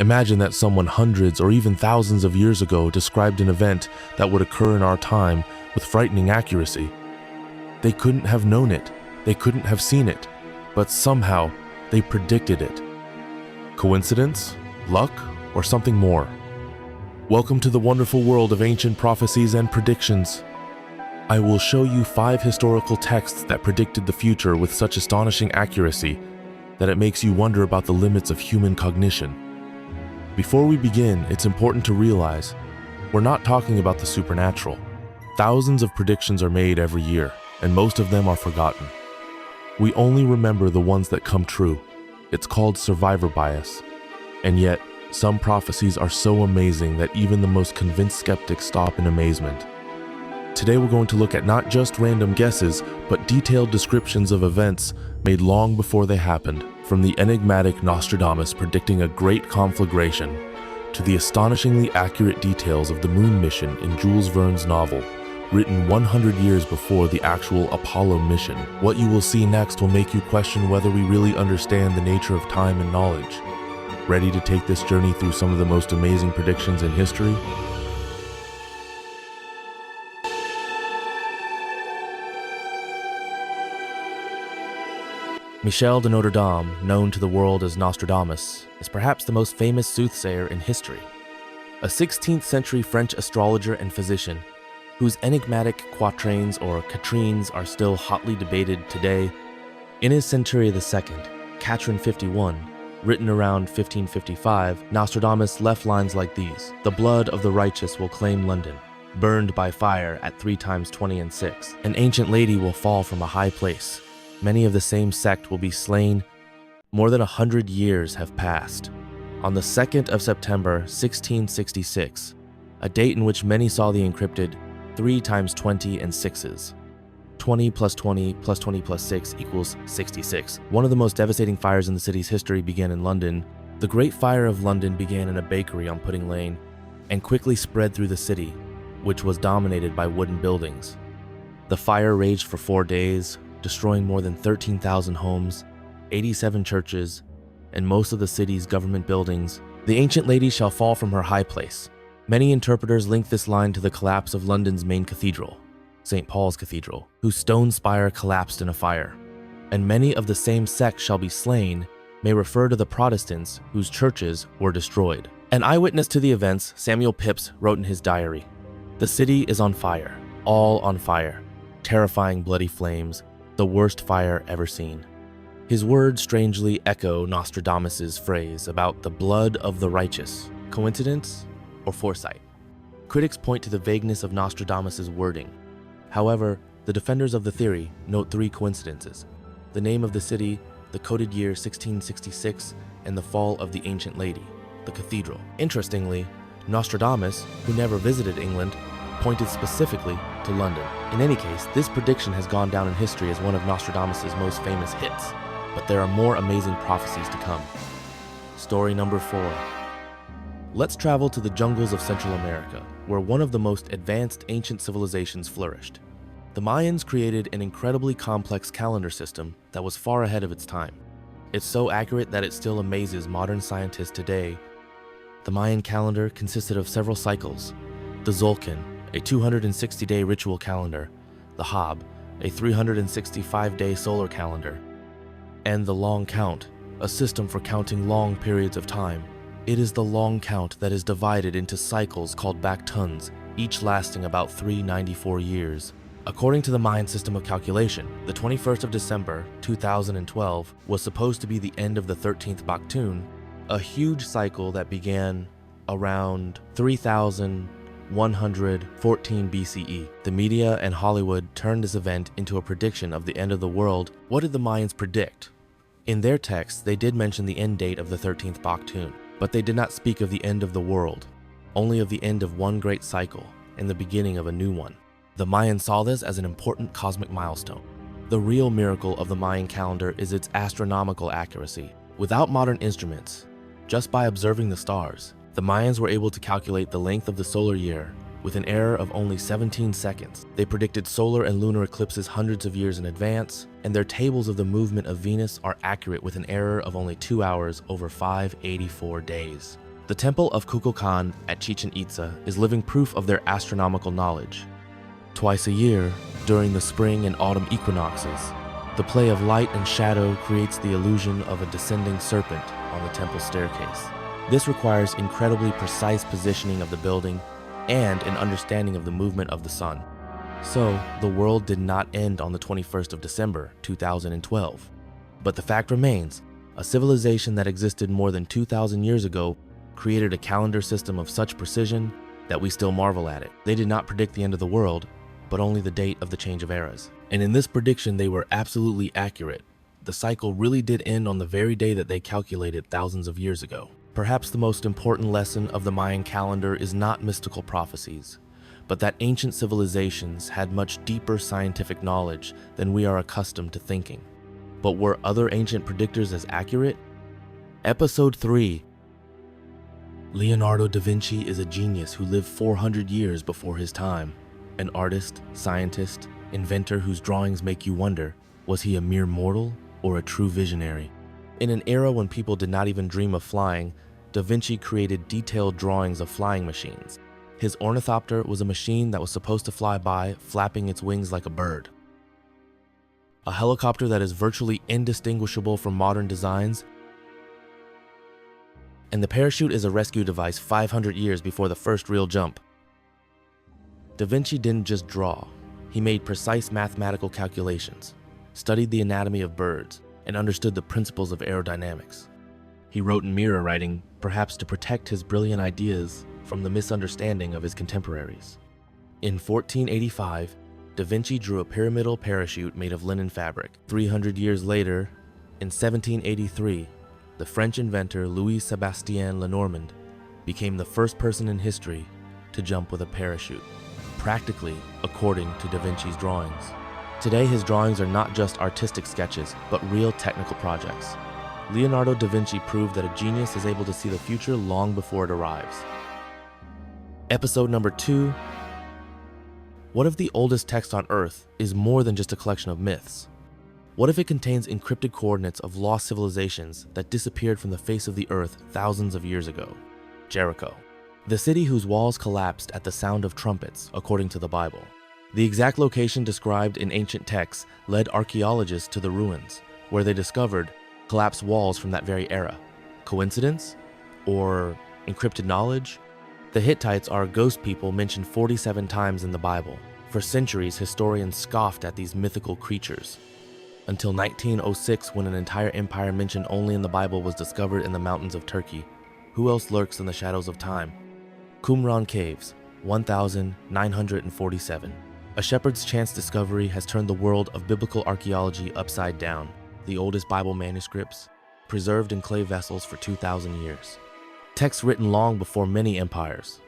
Imagine that someone hundreds or even thousands of years ago described an event that would occur in our time with frightening accuracy. They couldn't have known it, they couldn't have seen it, but somehow they predicted it. Coincidence? Luck? Or something more? Welcome to the wonderful world of ancient prophecies and predictions. I will show you 5 historical texts that predicted the future with such astonishing accuracy that it makes you wonder about the limits of human cognition. Before we begin, it's important to realize we're not talking about the supernatural. Thousands of predictions are made every year, and most of them are forgotten. We only remember the ones that come true. It's called survivor bias. And yet, some prophecies are so amazing that even the most convinced skeptics stop in amazement. Today we're going to look at not just random guesses, but detailed descriptions of events made long before they happened, from the enigmatic Nostradamus predicting a great conflagration, to the astonishingly accurate details of the moon mission in Jules Verne's novel, written 100 years before the actual Apollo mission. What you will see next will make you question whether we really understand the nature of time and knowledge. Ready to take this journey through some of the most amazing predictions in history? Michel de Notre Dame, known to the world as Nostradamus, is perhaps the most famous soothsayer in history. A 16th century French astrologer and physician, whose enigmatic quatrains or quatrains are still hotly debated today. In his Century II, Quatrain 51, written around 1555, Nostradamus left lines like these: "The blood of the righteous will claim London, burned by fire at 3 times 20 and 6. An ancient lady will fall from a high place. Many of the same sect will be slain." More than 100 years have passed. On the 2nd of September 1666, a date in which many saw the encrypted 3 times 20 and 6s. 20 plus 20 plus 20 plus 6 equals 66. One of the most devastating fires in the city's history began in London. The Great Fire of London began in a bakery on Pudding Lane and quickly spread through the city, which was dominated by wooden buildings. The fire raged for 4 days, destroying more than 13,000 homes, 87 churches, and most of the city's government buildings. The ancient lady shall fall from her high place. Many interpreters link this line to the collapse of London's main cathedral, St. Paul's Cathedral, whose stone spire collapsed in a fire. And many of the same sect shall be slain may refer to the Protestants whose churches were destroyed. An eyewitness to the events, Samuel Pepys, wrote in his diary, "The city is on fire, all on fire, terrifying bloody flames, the worst fire ever seen." His words strangely echo Nostradamus's phrase about the blood of the righteous. Coincidence or foresight? Critics point to the vagueness of Nostradamus's wording. However, the defenders of the theory note 3 coincidences: the name of the city, the coded year 1666, and the fall of the ancient lady, the cathedral. Interestingly, Nostradamus, who never visited England, pointed specifically to London. In any case, this prediction has gone down in history as one of Nostradamus's most famous hits, but there are more amazing prophecies to come. Story number 4. Let's travel to the jungles of Central America, where one of the most advanced ancient civilizations flourished. The Mayans created an incredibly complex calendar system that was far ahead of its time. It's so accurate that it still amazes modern scientists today. The Mayan calendar consisted of several cycles: the Zolkin, a 260-day ritual calendar, the Hab, a 365-day solar calendar, and the long count, a system for counting long periods of time. It is the long count that is divided into cycles called baktuns, each lasting about 394 years. According to the Mayan system of calculation, the 21st of December 2012 was supposed to be the end of the 13th baktun, a huge cycle that began around 3114 BCE. The media and Hollywood turned this event into a prediction of the end of the world. What did the Mayans predict? In their texts, they did mention the end date of the 13th baktun, but they did not speak of the end of the world, only of the end of one great cycle and the beginning of a new one. The Mayans saw this as an important cosmic milestone. The real miracle of the Mayan calendar is its astronomical accuracy. Without modern instruments, just by observing the stars, the Mayans were able to calculate the length of the solar year with an error of only 17 seconds. They predicted solar and lunar eclipses hundreds of years in advance, and their tables of the movement of Venus are accurate with an error of only 2 hours over 584 days. The Temple of Kukulkan at Chichen Itza is living proof of their astronomical knowledge. Twice a year, during the spring and autumn equinoxes, the play of light and shadow creates the illusion of a descending serpent on the temple staircase. This requires incredibly precise positioning of the building and an understanding of the movement of the sun. So, the world did not end on the 21st of December, 2012. But the fact remains, a civilization that existed more than 2,000 years ago created a calendar system of such precision that we still marvel at it. They did not predict the end of the world, but only the date of the change of eras. And in this prediction, they were absolutely accurate. The cycle really did end on the very day that they calculated thousands of years ago. Perhaps the most important lesson of the Mayan calendar is not mystical prophecies, but that ancient civilizations had much deeper scientific knowledge than we are accustomed to thinking. But were other ancient predictors as accurate? Episode 3. Leonardo da Vinci is a genius who lived 400 years before his time. An artist, scientist, inventor whose drawings make you wonder, was he a mere mortal or a true visionary? In an era when people did not even dream of flying, Da Vinci created detailed drawings of flying machines. His ornithopter was a machine that was supposed to fly by, flapping its wings like a bird. A helicopter that is virtually indistinguishable from modern designs. And the parachute is a rescue device 500 years before the first real jump. Da Vinci didn't just draw. He made precise mathematical calculations, studied the anatomy of birds, and understood the principles of aerodynamics. He wrote in mirror writing, perhaps to protect his brilliant ideas from the misunderstanding of his contemporaries. In 1485, Da Vinci drew a pyramidal parachute made of linen fabric. 300 years later, in 1783, the French inventor Louis-Sébastien Lenormand became the first person in history to jump with a parachute, practically according to Da Vinci's drawings. Today, his drawings are not just artistic sketches, but real technical projects. Leonardo da Vinci proved that a genius is able to see the future long before it arrives. Episode number 2. What if the oldest text on Earth is more than just a collection of myths? What if it contains encrypted coordinates of lost civilizations that disappeared from the face of the Earth thousands of years ago? Jericho, the city whose walls collapsed at the sound of trumpets, according to the Bible. The exact location described in ancient texts led archaeologists to the ruins, where they discovered collapsed walls from that very era. Coincidence? Or encrypted knowledge? The Hittites are ghost people mentioned 47 times in the Bible. For centuries, historians scoffed at these mythical creatures, until 1906, when an entire empire mentioned only in the Bible was discovered in the mountains of Turkey. Who else lurks in the shadows of time? Qumran Caves, 1947. A shepherd's chance discovery has turned the world of biblical archaeology upside down. The oldest Bible manuscripts, preserved in clay vessels for 2,000 years. Texts written long before many empires,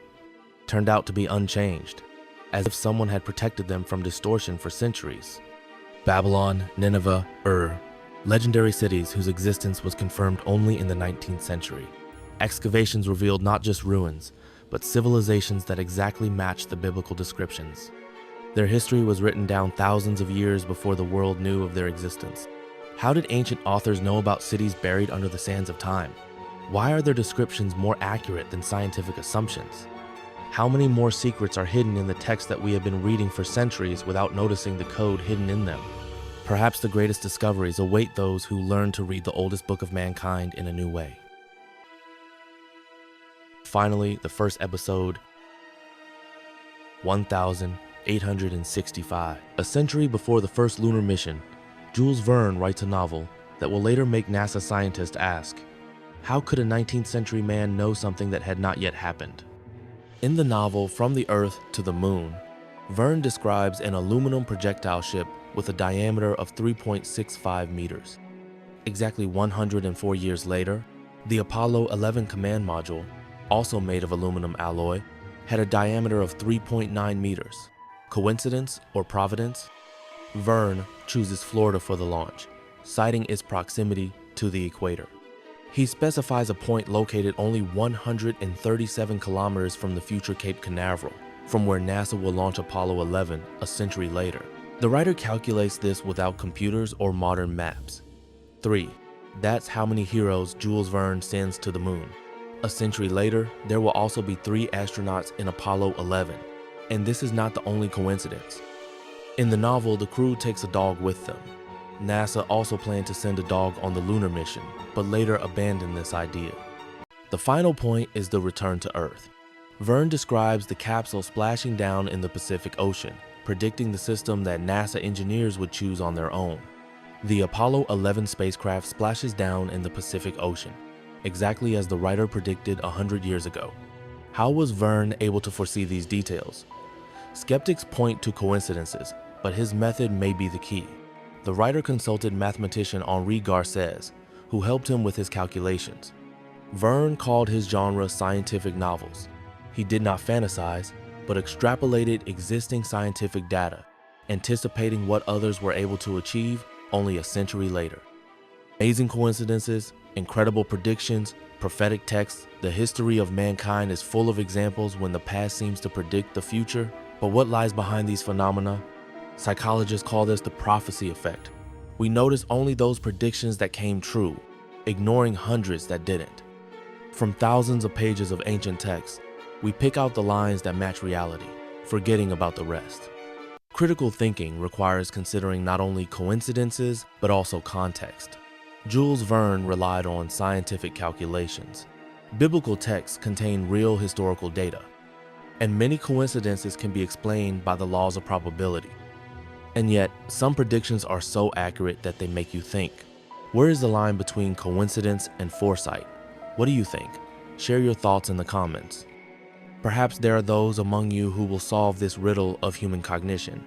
turned out to be unchanged, as if someone had protected them from distortion for centuries. Babylon, Nineveh, legendary cities whose existence was confirmed only in the 19th century. Excavations revealed not just ruins, but civilizations that exactly matched the biblical descriptions. Their history was written down thousands of years before the world knew of their existence. How did ancient authors know about cities buried under the sands of time? Why are their descriptions more accurate than scientific assumptions? How many more secrets are hidden in the texts that we have been reading for centuries without noticing the code hidden in them? Perhaps the greatest discoveries await those who learn to read the oldest book of mankind in a new way. Finally, the first episode, 1865. A century before the first lunar mission, Jules Verne writes a novel that will later make NASA scientists ask, how could a 19th century man know something that had not yet happened? In the novel From the Earth to the Moon, Verne describes an aluminum projectile ship with a diameter of 3.65 meters. Exactly 104 years later, the Apollo 11 command module, also made of aluminum alloy, had a diameter of 3.9 meters. Coincidence or providence? Verne chooses Florida for the launch, citing its proximity to the equator. He specifies a point located only 137 kilometers from the future Cape Canaveral, from where NASA will launch Apollo 11 a century later. The writer calculates this without computers or modern maps. 3. That's how many heroes Jules Verne sends to the moon. A century later, there will also be 3 astronauts in Apollo 11, and this is not the only coincidence. In the novel, the crew takes a dog with them. NASA also planned to send a dog on the lunar mission, but later abandoned this idea. The final point is the return to Earth. Verne describes the capsule splashing down in the Pacific Ocean, predicting the system that NASA engineers would choose on their own. The Apollo 11 spacecraft splashes down in the Pacific Ocean, exactly as the writer predicted 100 years ago. How was Verne able to foresee these details? Skeptics point to coincidences, but his method may be the key. The writer consulted mathematician Henri Garcés, who helped him with his calculations. Verne called his genre scientific novels. He did not fantasize, but extrapolated existing scientific data, anticipating what others were able to achieve only a century later. Amazing coincidences, incredible predictions, prophetic texts, the history of mankind is full of examples when the past seems to predict the future. But what lies behind these phenomena? Psychologists call this the prophecy effect. We notice only those predictions that came true, ignoring hundreds that didn't. From thousands of pages of ancient texts, we pick out the lines that match reality, forgetting about the rest. Critical thinking requires considering not only coincidences, but also context. Jules Verne relied on scientific calculations. Biblical texts contain real historical data, and many coincidences can be explained by the laws of probability. And yet, some predictions are so accurate that they make you think. Where is the line between coincidence and foresight? What do you think? Share your thoughts in the comments. Perhaps there are those among you who will solve this riddle of human cognition.